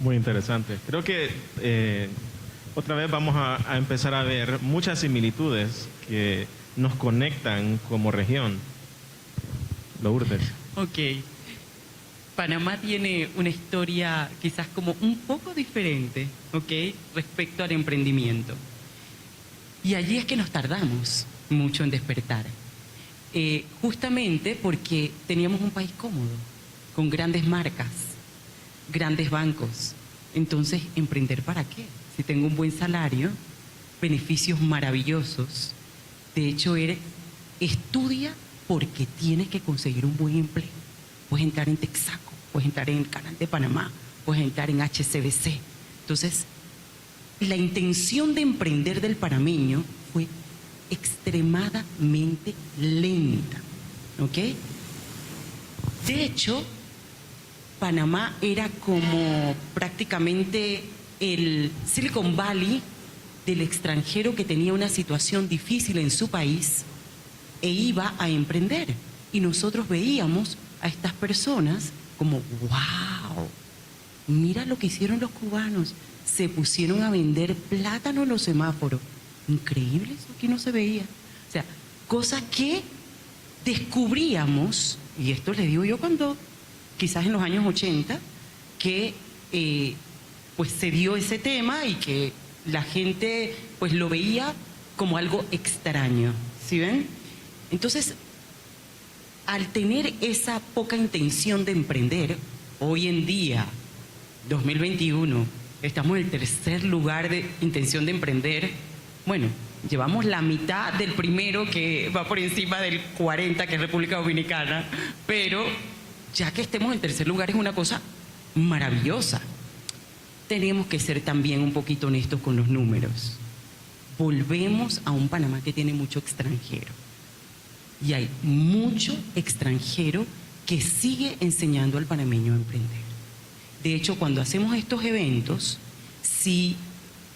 Muy interesante. Creo que otra vez vamos a empezar a ver muchas similitudes que nos conectan como región. Lourdes. Ok. Panamá tiene una historia quizás como un poco diferente, ¿ok? Respecto al emprendimiento. Y allí es que nos tardamos mucho en despertar. Justamente porque teníamos un país cómodo, con grandes marcas, grandes bancos. Entonces, ¿emprender para qué? Si tengo un buen salario, beneficios maravillosos. De hecho, estudia porque tienes que conseguir un buen empleo. Puedes entrar en Texaco, puedes entrar en el Canal de Panamá, puedes entrar en HCBC. Entonces, la intención de emprender del panameño fue extremadamente lenta, ¿ok? De hecho, Panamá era como prácticamente el Silicon Valley del extranjero que tenía una situación difícil en su país e iba a emprender. Y nosotros veíamos a estas personas como, wow, mira lo que hicieron los cubanos. Se pusieron a vender plátano en los semáforos. Increíble, eso aquí no se veía. O sea, cosas que descubríamos, y esto le digo yo cuando, quizás en los años 80, que pues se dio ese tema y que la gente pues lo veía como algo extraño, ¿sí ven? Entonces, al tener esa poca intención de emprender, hoy en día, 2021, estamos en el tercer lugar de intención de emprender. Bueno, llevamos la mitad del primero, que va por encima del 40, que es República Dominicana, pero ya que estemos en tercer lugar es una cosa maravillosa. Tenemos que ser también un poquito honestos con los números. Volvemos a un Panamá que tiene mucho extranjero. Y hay mucho extranjero que sigue enseñando al panameño a emprender. De hecho, cuando hacemos estos eventos, si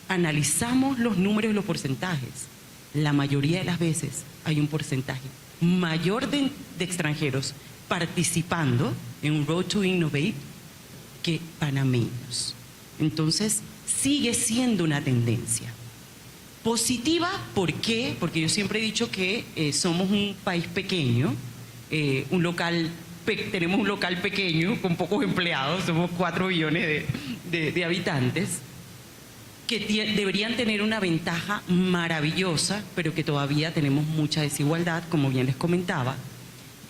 analizamos los números y los porcentajes, la mayoría de las veces hay un porcentaje mayor de extranjeros participando en un Road to Innovate que panameños. Entonces, sigue siendo una tendencia positiva. ¿Por qué? Porque yo siempre he dicho que somos un país pequeño, tenemos un local pequeño con pocos empleados, somos 4 billones de habitantes, que deberían tener una ventaja maravillosa, pero que todavía tenemos mucha desigualdad, como bien les comentaba,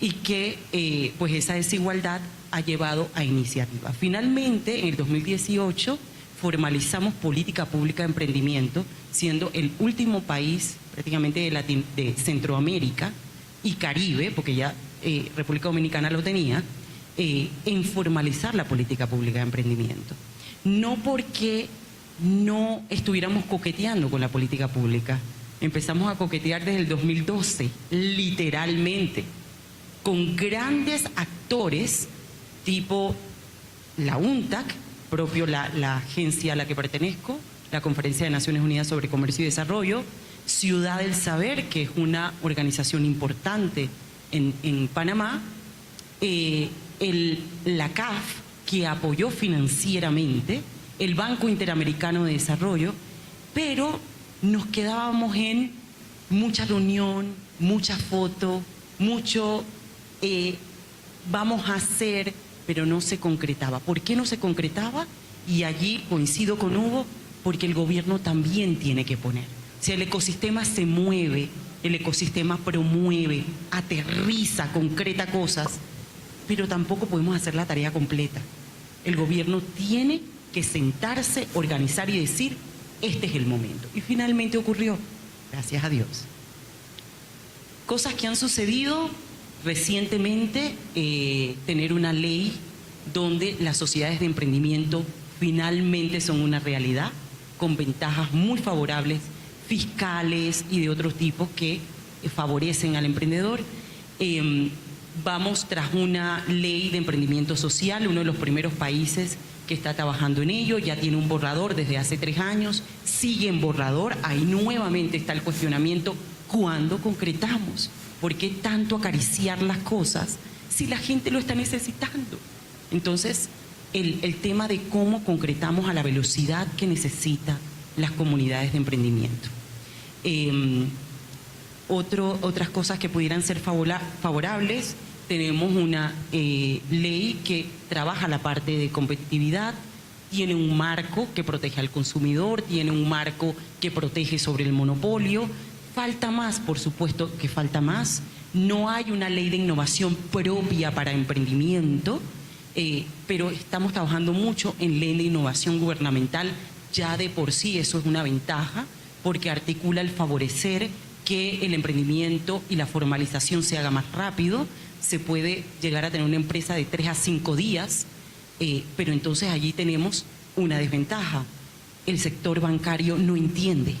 y que pues esa desigualdad ha llevado a iniciativas. Finalmente, en el 2018, formalizamos política pública de emprendimiento, siendo el último país prácticamente de Centroamérica y Caribe, porque ya República Dominicana lo tenía, en formalizar la política pública de emprendimiento. No porque no estuviéramos coqueteando con la política pública. Empezamos a coquetear desde el 2012, literalmente, con grandes actores tipo la UNTAC, propio la agencia a la que pertenezco, la Conferencia de Naciones Unidas sobre Comercio y Desarrollo, Ciudad del Saber, que es una organización importante en Panamá, la CAF, que apoyó financieramente, el Banco Interamericano de Desarrollo, pero nos quedábamos en mucha reunión, mucha foto, mucho vamos a hacer, pero no se concretaba. ¿Por qué no se concretaba? Y allí coincido con Hugo, porque el gobierno también tiene que poner. Si el ecosistema se mueve, el ecosistema promueve, aterriza, concreta cosas, pero tampoco podemos hacer la tarea completa. El gobierno tiene que sentarse, organizar y decir, este es el momento. Y finalmente ocurrió, gracias a Dios. Cosas que han sucedido recientemente, tener una ley donde las sociedades de emprendimiento finalmente son una realidad, con ventajas muy favorables, fiscales y de otros tipos que favorecen al emprendedor. Vamos tras una ley de emprendimiento social, uno de los primeros países que está trabajando en ello, ya tiene un borrador desde hace 3 años, sigue en borrador, ahí nuevamente está el cuestionamiento, ¿cuándo concretamos? ¿Por qué tanto acariciar las cosas si la gente lo está necesitando? Entonces, el tema de cómo concretamos a la velocidad que necesitan las comunidades de emprendimiento. Otras cosas que pudieran ser favorables, tenemos una ley que trabaja la parte de competitividad, tiene un marco que protege al consumidor, tiene un marco que protege sobre el monopolio. Falta más, por supuesto que falta más. No hay una ley de innovación propia para emprendimiento, pero estamos trabajando mucho en ley de innovación gubernamental. Ya de por sí eso es una ventaja, porque articula el favorecer que el emprendimiento y la formalización se haga más rápido. Se puede llegar a tener una empresa de 3 a 5 días, pero entonces allí tenemos una desventaja. El sector bancario no entiende.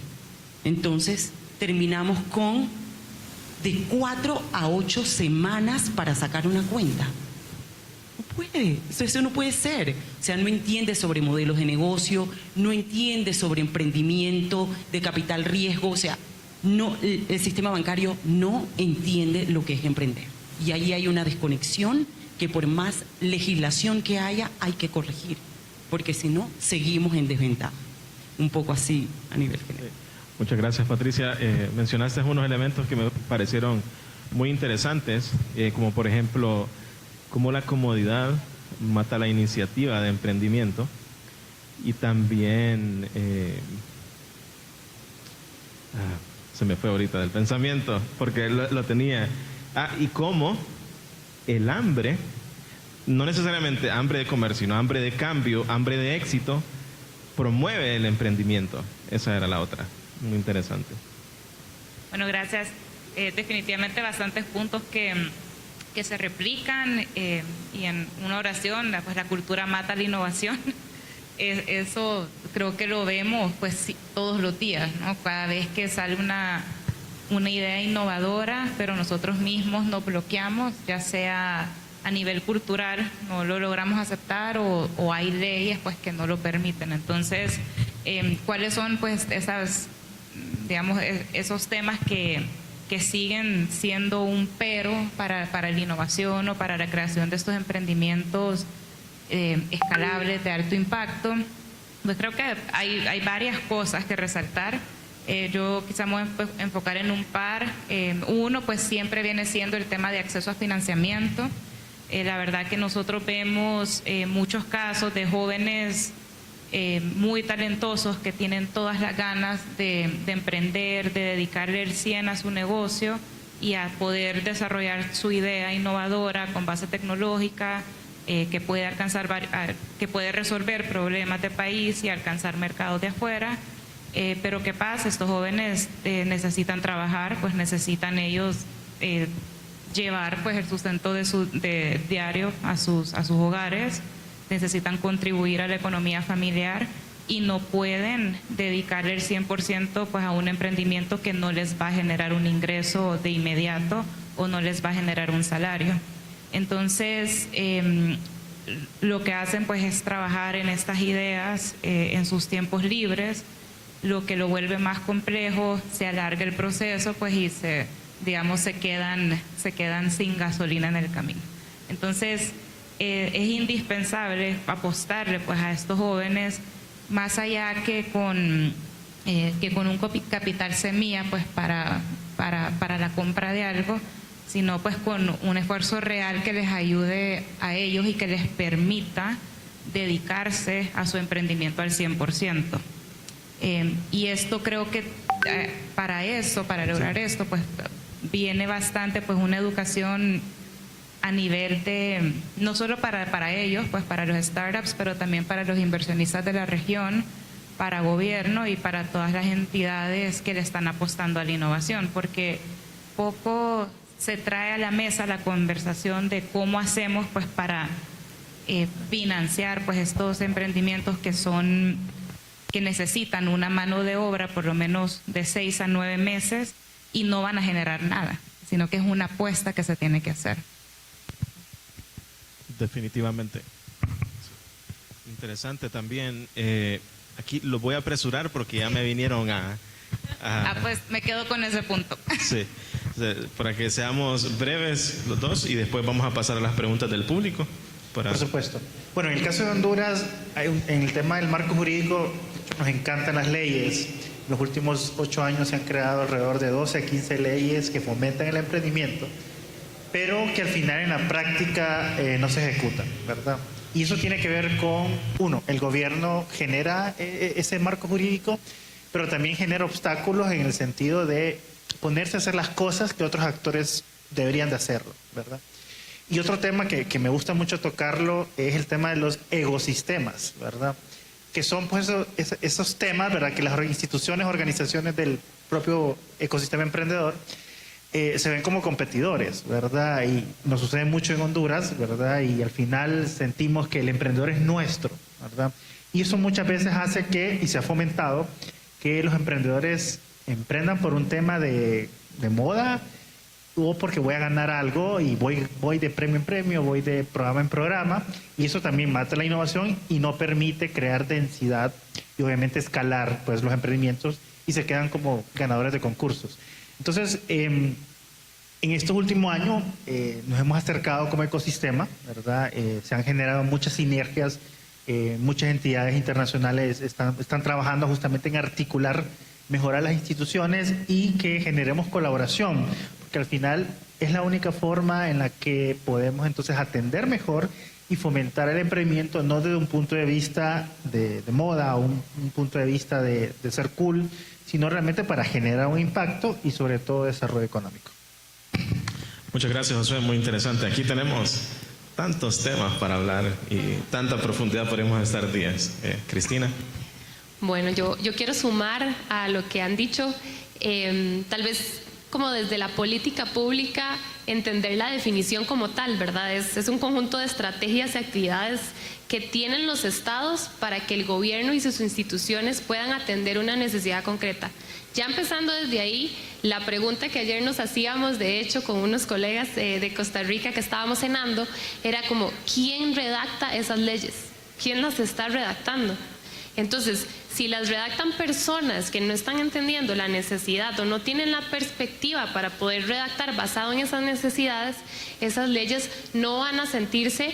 Entonces terminamos con de 4 a 8 semanas para sacar una cuenta. No puede, eso no puede ser. O sea, no entiende sobre modelos de negocio, no entiende sobre emprendimiento de capital riesgo. O sea, no, el sistema bancario no entiende lo que es emprender. Y ahí hay una desconexión que por más legislación que haya, hay que corregir, porque si no, seguimos en desventaja. Un poco así a nivel general. Muchas gracias, Patricia. Mencionaste unos elementos que me parecieron muy interesantes, como por ejemplo, cómo la comodidad mata la iniciativa de emprendimiento, y también, se me fue ahorita del pensamiento, porque lo tenía. Y cómo el hambre, no necesariamente hambre de comer, sino hambre de cambio, hambre de éxito, promueve el emprendimiento. Esa era la otra. Muy interesante. Bueno, gracias. Definitivamente bastantes puntos que se replican, y en una oración, pues la cultura mata la innovación. Eso creo que lo vemos pues sí, todos los días, ¿no? Cada vez que sale una idea innovadora, pero nosotros mismos nos bloqueamos, ya sea a nivel cultural, no lo logramos aceptar, o hay leyes pues que no lo permiten. Entonces, ¿cuáles son pues esas, digamos, esos temas que siguen siendo un pero para la innovación o para la creación de estos emprendimientos escalables de alto impacto? Pues creo que hay varias cosas que resaltar. Yo quizá me voy a enfocar en un par. Uno, pues siempre viene siendo el tema de acceso a financiamiento. La verdad que nosotros vemos muchos casos de jóvenes muy talentosos que tienen todas las ganas de emprender, de dedicarle el 100 a su negocio y a poder desarrollar su idea innovadora con base tecnológica, que puede resolver problemas de país y alcanzar mercados de afuera. Pero ¿qué pasa? Estos jóvenes necesitan trabajar, pues necesitan ellos llevar pues el sustento de diario a sus hogares, necesitan contribuir a la economía familiar y no pueden dedicarle el 100% pues a un emprendimiento que no les va a generar un ingreso de inmediato o no les va a generar un salario. Entonces, lo que hacen pues es trabajar en estas ideas en sus tiempos libres, lo que lo vuelve más complejo, se alarga el proceso pues y se quedan sin gasolina en el camino. Entonces, es indispensable apostarle pues a estos jóvenes, más allá que con un capital semilla pues para la compra de algo, sino pues con un esfuerzo real que les ayude a ellos y que les permita dedicarse a su emprendimiento al 100%. Y esto creo que para lograr esto, pues viene bastante pues una educación a nivel de, no solo para ellos, pues para los startups, pero también para los inversionistas de la región, para gobierno y para todas las entidades que le están apostando a la innovación, porque poco se trae a la mesa la conversación de cómo hacemos pues para financiar pues estos emprendimientos que necesitan una mano de obra por lo menos de 6 a 9 meses y no van a generar nada, sino que es una apuesta que se tiene que hacer. Definitivamente. Interesante también. Aquí lo voy a apresurar porque ya me vinieron pues me quedo con ese punto. Sí, para que seamos breves los dos y después vamos a pasar a las preguntas del público. Por supuesto. Bueno, en el caso de Honduras, en el tema del marco jurídico, nos encantan las leyes. En los últimos 8 años se han creado alrededor de 12 a 15 leyes que fomentan el emprendimiento, pero que al final en la práctica no se ejecutan, ¿verdad? Y eso tiene que ver con, uno, el gobierno genera ese marco jurídico, pero también genera obstáculos en el sentido de ponerse a hacer las cosas que otros actores deberían de hacerlo, ¿verdad? Y otro tema que me gusta mucho tocarlo es el tema de los ecosistemas, ¿verdad? Que son pues esos temas, ¿verdad? Que las instituciones, organizaciones del propio ecosistema emprendedor se ven como competidores, ¿verdad? Y nos sucede mucho en Honduras, ¿verdad? Y al final sentimos que el emprendedor es nuestro, ¿verdad? Y eso muchas veces hace que, y se ha fomentado, que los emprendedores emprendan por un tema de moda, o porque voy a ganar algo y voy de premio en premio, voy de programa en programa, y eso también mata la innovación y no permite crear densidad y obviamente escalar pues los emprendimientos y se quedan como ganadores de concursos. Entonces, en estos últimos años nos hemos acercado como ecosistema, ¿verdad? Se han generado muchas sinergias, muchas entidades internacionales están trabajando justamente en articular, mejorar las instituciones y que generemos colaboración, porque al final es la única forma en la que podemos entonces atender mejor y fomentar el emprendimiento, no desde un punto de vista de moda o un punto de vista de ser cool, sino realmente para generar un impacto y sobre todo desarrollo económico. Muchas gracias, Josué, muy interesante. Aquí tenemos tantos temas para hablar y tanta profundidad, podemos estar días. Cristina. Bueno, yo quiero sumar a lo que han dicho, tal vez como desde la política pública, entender la definición como tal, ¿verdad? Es un conjunto de estrategias y actividades que tienen los estados para que el gobierno y sus instituciones puedan atender una necesidad concreta. Ya empezando desde ahí, la pregunta que ayer nos hacíamos, de hecho, con unos colegas de Costa Rica que estábamos cenando, era como, ¿quién redacta esas leyes? ¿Quién las está redactando? Entonces, si las redactan personas que no están entendiendo la necesidad o no tienen la perspectiva para poder redactar basado en esas necesidades, esas leyes no van a sentirse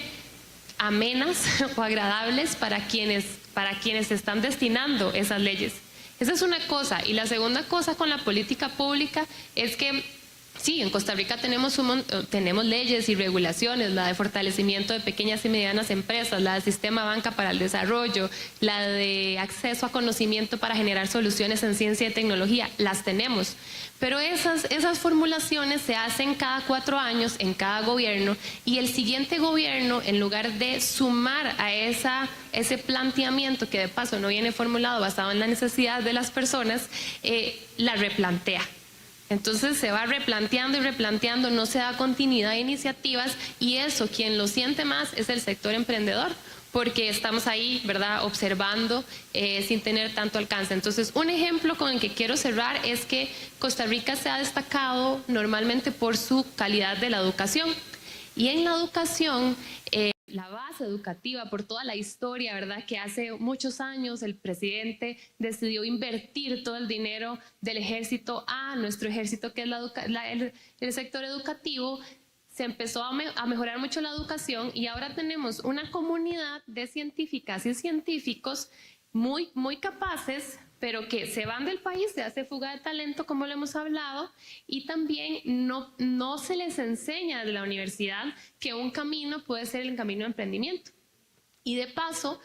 amenas o agradables para quienes están destinando esas leyes. Esa es una cosa. Y la segunda cosa con la política pública es que sí, en Costa Rica tenemos leyes y regulaciones, la de fortalecimiento de pequeñas y medianas empresas, la del sistema banca para el desarrollo, la de acceso a conocimiento para generar soluciones en ciencia y tecnología, las tenemos. Pero esas formulaciones se hacen cada 4 años en cada gobierno y el siguiente gobierno, en lugar de sumar a ese planteamiento que de paso no viene formulado basado en la necesidad de las personas, la replantea. Entonces se va replanteando y replanteando, no se da continuidad a iniciativas y eso quien lo siente más es el sector emprendedor, porque estamos ahí, ¿verdad?, observando sin tener tanto alcance. Entonces, un ejemplo con el que quiero cerrar es que Costa Rica se ha destacado normalmente por su calidad de la educación. Y en la educación, la base educativa, por toda la historia, ¿verdad?, que hace muchos años el presidente decidió invertir todo el dinero del ejército a nuestro ejército, que es el sector educativo. Se empezó a mejorar mucho la educación y ahora tenemos una comunidad de científicas y científicos muy, muy capaces, pero que se van del país, se hace fuga de talento, como lo hemos hablado, y también no se les enseña desde la universidad que un camino puede ser el camino de emprendimiento. Y de paso,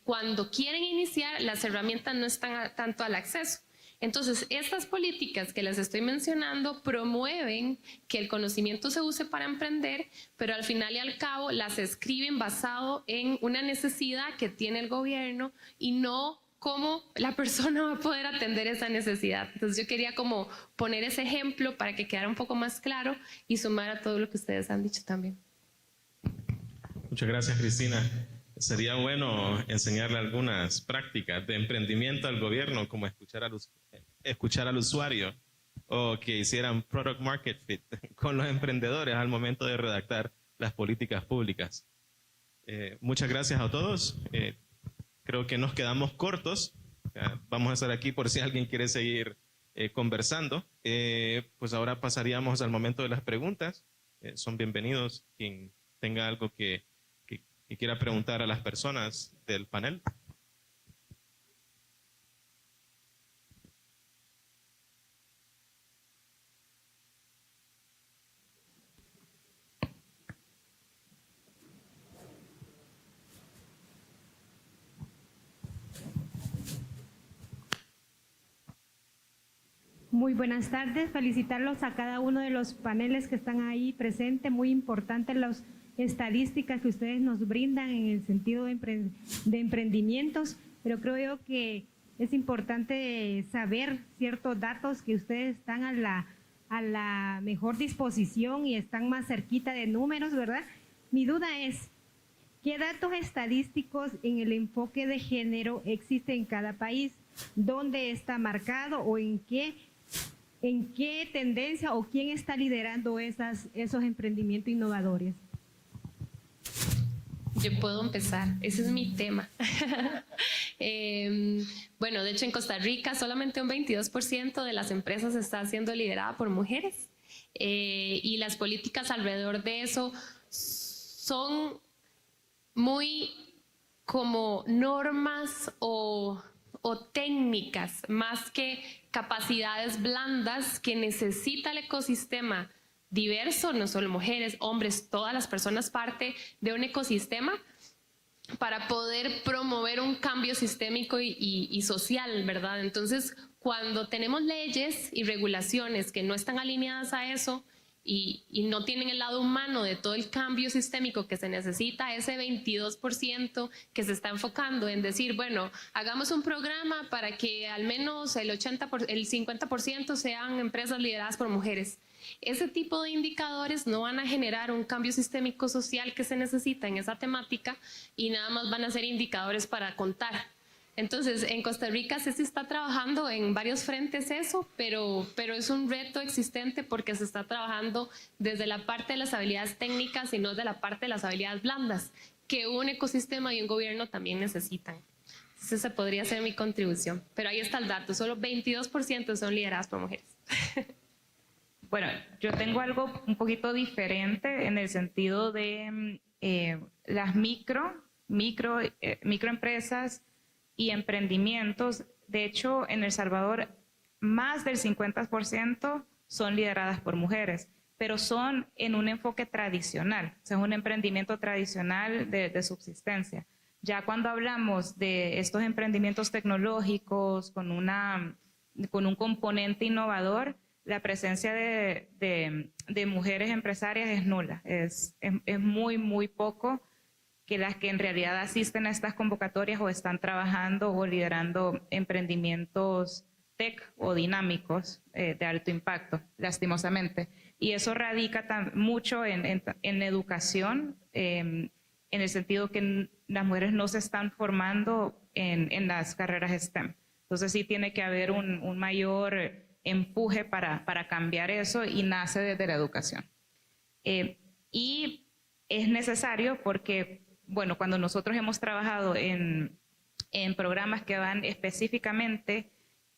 cuando quieren iniciar, las herramientas no están tanto al acceso. Entonces, estas políticas que les estoy mencionando promueven que el conocimiento se use para emprender, pero al final y al cabo las escriben basado en una necesidad que tiene el gobierno y no cómo la persona va a poder atender esa necesidad. Entonces yo quería como poner ese ejemplo para que quedara un poco más claro y sumar a todo lo que ustedes han dicho también. Muchas gracias, Cristina. Sería bueno enseñarle algunas prácticas de emprendimiento al gobierno, como escuchar al usuario, o que hicieran product market fit con los emprendedores al momento de redactar las políticas públicas. Muchas gracias a todos. Creo que nos quedamos cortos. Vamos a estar aquí por si alguien quiere seguir conversando. Pues ahora pasaríamos al momento de las preguntas. Son bienvenidos quien tenga algo que y quiera preguntar a las personas del panel. Muy buenas tardes, felicitarlos a cada uno de los paneles que están ahí presentes, muy importantes las estadísticas que ustedes nos brindan en el sentido de emprendimientos, pero creo yo que es importante saber ciertos datos que ustedes están a la mejor disposición y están más cerquita de números, ¿verdad? Mi duda es, ¿qué datos estadísticos en el enfoque de género existe en cada país? ¿Dónde está marcado o en qué tendencia o quién está liderando esos emprendimientos innovadores? Yo puedo empezar, ese es mi tema. Bueno, de hecho en Costa Rica solamente un 22% de las empresas está siendo liderada por mujeres y las políticas alrededor de eso son muy como normas o técnicas, más que capacidades blandas que necesita el ecosistema diverso, no solo mujeres, hombres, todas las personas parte de un ecosistema para poder promover un cambio sistémico y social, ¿verdad? Entonces, cuando tenemos leyes y regulaciones que no están alineadas a eso y no tienen el lado humano de todo el cambio sistémico que se necesita, ese 22% que se está enfocando en decir, bueno, hagamos un programa para que al menos el 50% sean empresas lideradas por mujeres. Ese tipo de indicadores no van a generar un cambio sistémico social que se necesita en esa temática y nada más van a ser indicadores para contar. Entonces, en Costa Rica sí se está trabajando en varios frentes eso, pero es un reto existente porque se está trabajando desde la parte de las habilidades técnicas y no de la parte de las habilidades blandas, que un ecosistema y un gobierno también necesitan. Entonces, esa podría ser mi contribución. Pero ahí está el dato, solo 22% son lideradas por mujeres. Bueno, yo tengo algo un poquito diferente en el sentido de las microempresas y emprendimientos. De hecho, en El Salvador, más del 50% son lideradas por mujeres, pero son en un enfoque tradicional, o sea, es un emprendimiento tradicional de subsistencia. Ya cuando hablamos de estos emprendimientos tecnológicos con un componente innovador, la presencia de mujeres empresarias es nula, es muy, muy poco que las que en realidad asisten a estas convocatorias o están trabajando o liderando emprendimientos tech o dinámicos de alto impacto, lastimosamente. Y eso radica mucho en educación, en el sentido que las mujeres no se están formando en las carreras STEM. Entonces sí tiene que haber un mayor empuje para cambiar eso y nace desde la educación. Y es necesario porque, bueno, cuando nosotros hemos trabajado en programas que van específicamente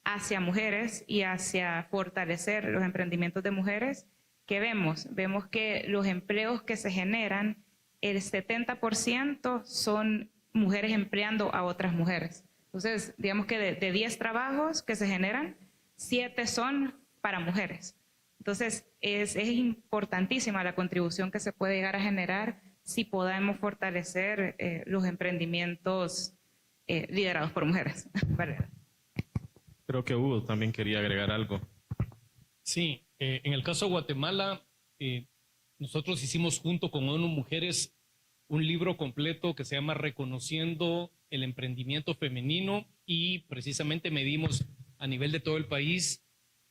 hacia mujeres y hacia fortalecer los emprendimientos de mujeres, ¿qué vemos? Vemos que los empleos que se generan, el 70% son mujeres empleando a otras mujeres. Entonces, digamos que de 10 trabajos que se generan, 7 son para mujeres. Entonces, es importantísima la contribución que se puede llegar a generar si podemos fortalecer los emprendimientos liderados por mujeres. Creo que Hugo también quería agregar algo. Sí, en el caso de Guatemala, nosotros hicimos junto con ONU Mujeres un libro completo que se llama Reconociendo el Emprendimiento Femenino y precisamente medimos a nivel de todo el país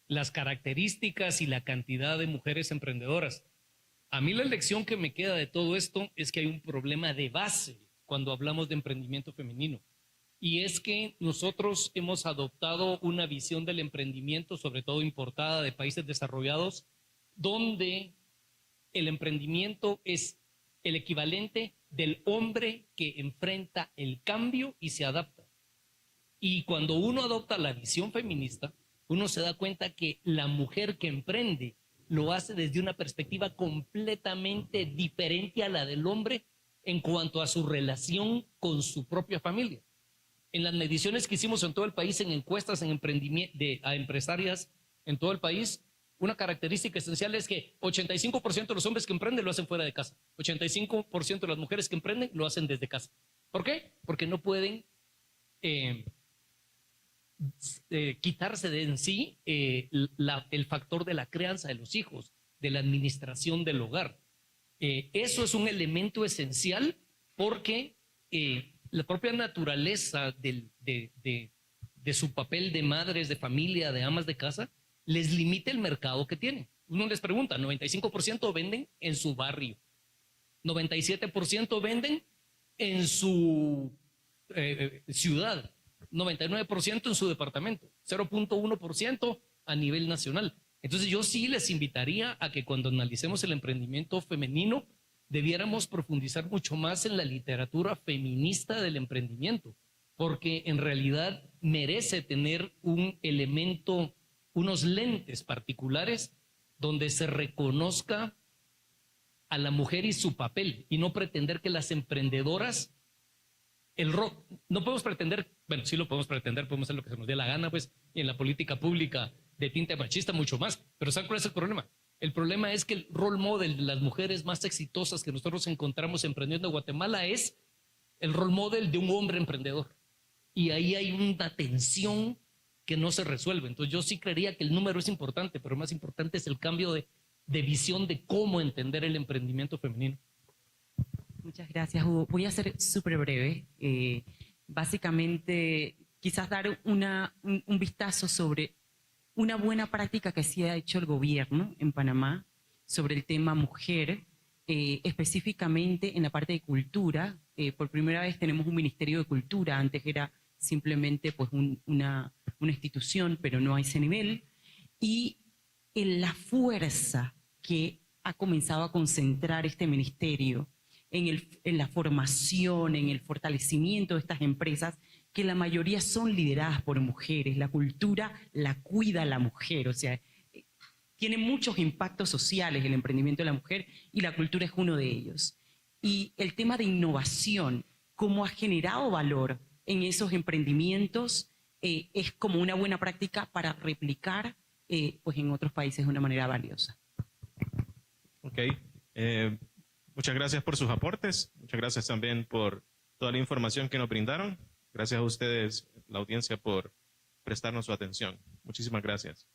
las características y la cantidad de mujeres emprendedoras. A mí la lección que me queda de todo esto es que hay un problema de base cuando hablamos de emprendimiento femenino. Y es que nosotros hemos adoptado una visión del emprendimiento, sobre todo importada de países desarrollados, donde el emprendimiento es el equivalente del hombre que enfrenta el cambio y se adapta. Y cuando uno adopta la visión feminista, uno se da cuenta que la mujer que emprende lo hace desde una perspectiva completamente diferente a la del hombre, en cuanto a su relación con su propia familia. En las mediciones que hicimos en todo el país, en encuestas en emprendimiento a empresarias en todo el país, una característica esencial es que 85% de los hombres que emprenden lo hacen fuera de casa. 85% de las mujeres que emprenden lo hacen desde casa. ¿Por qué? Porque no pueden quitarse de en sí el factor de la crianza de los hijos, de la administración del hogar. Eso es un elemento esencial porque la propia naturaleza de su papel de madres, de familia, de amas de casa, les limita el mercado que tienen. Uno les pregunta, 95% venden en su barrio, 97% venden en su ciudad, 99% en su departamento, 0.1% a nivel nacional. Entonces yo sí les invitaría a que cuando analicemos el emprendimiento femenino debiéramos profundizar mucho más en la literatura feminista del emprendimiento, porque en realidad merece tener un elemento, unos lentes particulares donde se reconozca a la mujer y su papel y no pretender que las emprendedoras, no podemos pretender, bueno, sí lo podemos pretender, podemos hacer lo que se nos dé la gana, pues, y en la política pública de tinte machista mucho más, pero ¿saben cuál es el problema? El problema es que el role model de las mujeres más exitosas que nosotros encontramos emprendiendo en Guatemala es el role model de un hombre emprendedor. Y ahí hay una tensión que no se resuelve. Entonces yo sí creería que el número es importante, pero más importante es el cambio de visión de cómo entender el emprendimiento femenino. Muchas gracias, Hugo. Voy a ser súper breve. Básicamente, quizás dar un vistazo sobre una buena práctica que sí ha hecho el gobierno en Panamá sobre el tema mujer, específicamente en la parte de cultura. Por primera vez tenemos un Ministerio de Cultura, antes era simplemente pues una institución, pero no a ese nivel. Y en la fuerza que ha comenzado a concentrar este ministerio en la formación, en el fortalecimiento de estas empresas, que la mayoría son lideradas por mujeres. La cultura la cuida la mujer, o sea, tiene muchos impactos sociales el emprendimiento de la mujer y la cultura es uno de ellos. Y el tema de innovación, cómo ha generado valor en esos emprendimientos, es como una buena práctica para replicar pues en otros países de una manera valiosa. Ok. Muchas gracias por sus aportes. Muchas gracias también por toda la información que nos brindaron. Gracias a ustedes, la audiencia, por prestarnos su atención. Muchísimas gracias.